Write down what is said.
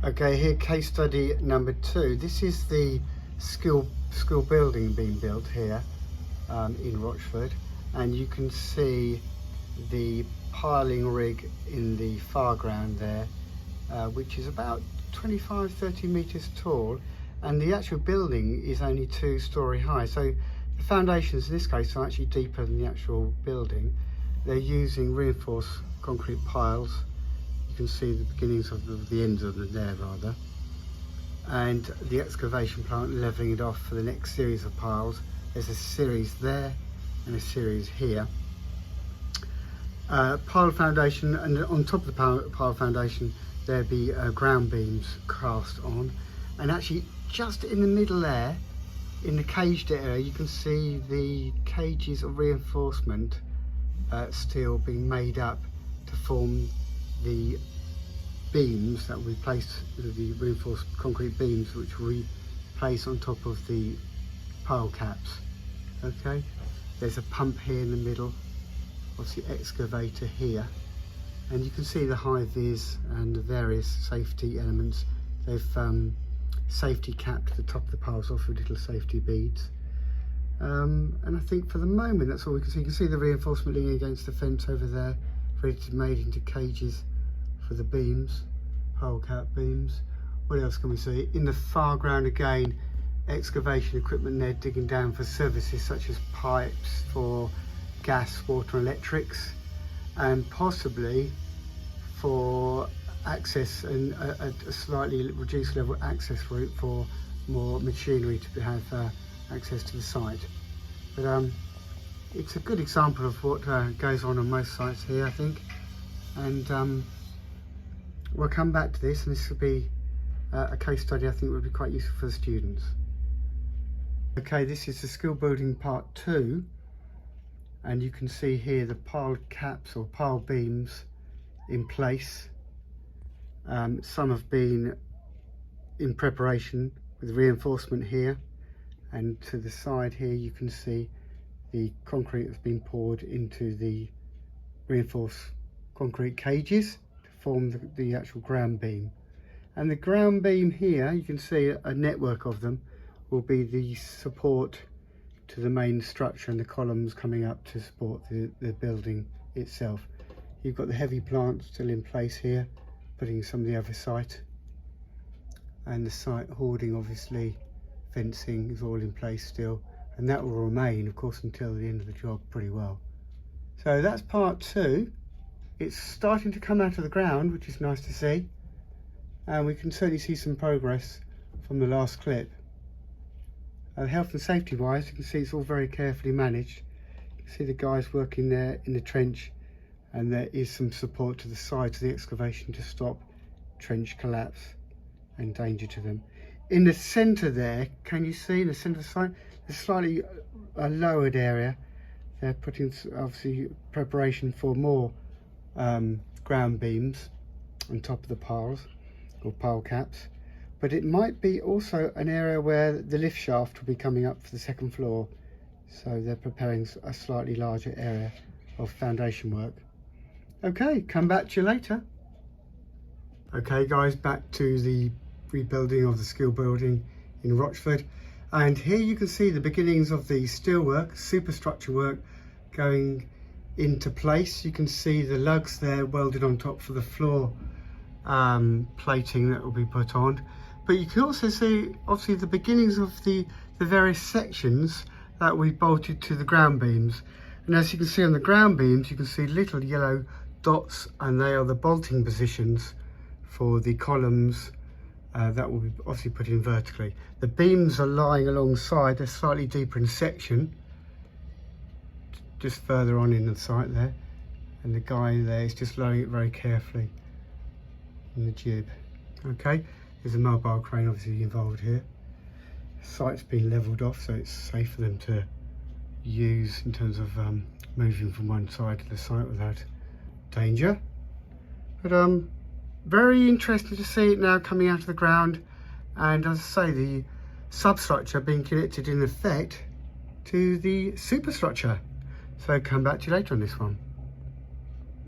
Okay, here case study number 2. This is the school building being built here in Rochford, and you can see the piling rig in the far ground there, which is about 25-30 meters tall, and the actual building is only 2-story high. So the foundations in this case are actually deeper than the actual building. They're using reinforced concrete piles. You can see the beginnings of the ends of them there rather, and the excavation plant levelling it off for the next series of piles. There's a series there and a series here. Pile foundation, and on top of the pile foundation there'd be ground beams cast on, and actually just in the middle there, in the caged area, you can see the cages of reinforcement steel being made up to form the beams that we place, the reinforced concrete beams which we place on top of the pile caps. Okay, there's a pump here in the middle, obviously excavator here, and you can see the high vis and the various safety elements. They've safety capped the top of the piles off with little safety beads, and I think for the moment that's all we can see. You can see the reinforcement leaning against the fence over there, ready to be made into cages for the beams, pile cap beams. What else can we see? In the far ground again, excavation equipment there digging down for services such as pipes for gas, water and electrics, and possibly for access and a slightly reduced level access route for more machinery to have access to the site. But it's a good example of what goes on most sites here, I think, and we'll come back to this, and this will be a case study I think would be quite useful for the students. Okay, this is the school building part 2, and you can see here the piled caps or pile beams in place. Some have been in preparation with reinforcement here, and to the side here you can see the concrete that's been poured into the reinforced concrete cages to form the actual ground beam. And the ground beam here, you can see a network of them, will be the support to the main structure and the columns coming up to support the building itself. You've got the heavy plant still in place here, putting some of the other site, and the site hoarding, obviously fencing is all in place still, and that will remain of course until the end of the job pretty well. So that's part 2. It's starting to come out of the ground, which is nice to see, and we can certainly see some progress from the last clip. Health and safety wise, you can see it's all very carefully managed. You can see the guys working there in the trench, and there is some support to the sides of the excavation to stop trench collapse and danger to them. In the centre there, can you see in the centre of the site, there's slightly a lowered area. They're putting obviously preparation for more ground beams on top of the piles or pile caps, but it might be also an area where the lift shaft will be coming up for the 2nd floor, so they're preparing a slightly larger area of foundation work. Okay, come back to you later. Okay guys, back to the rebuilding of the school building in Rochford, and here you can see the beginnings of the steelwork, superstructure work going into place. You can see the lugs there welded on top for the floor plating that will be put on, but you can also see obviously the beginnings of the various sections that we bolted to the ground beams. And as you can see on the ground beams, you can see little yellow dots, and they are the bolting positions for the columns that will be obviously put in vertically. The beams are lying alongside, they're slightly deeper in section, just further on in the site there, and the guy there is just lowering it very carefully in the jib. Okay, there's a mobile crane obviously involved here. The site's been levelled off, so it's safe for them to use in terms of moving from one side to the site without danger. But very interesting to see it now coming out of the ground, and as I say, the substructure being connected in effect to the superstructure. So come back to you later on this one.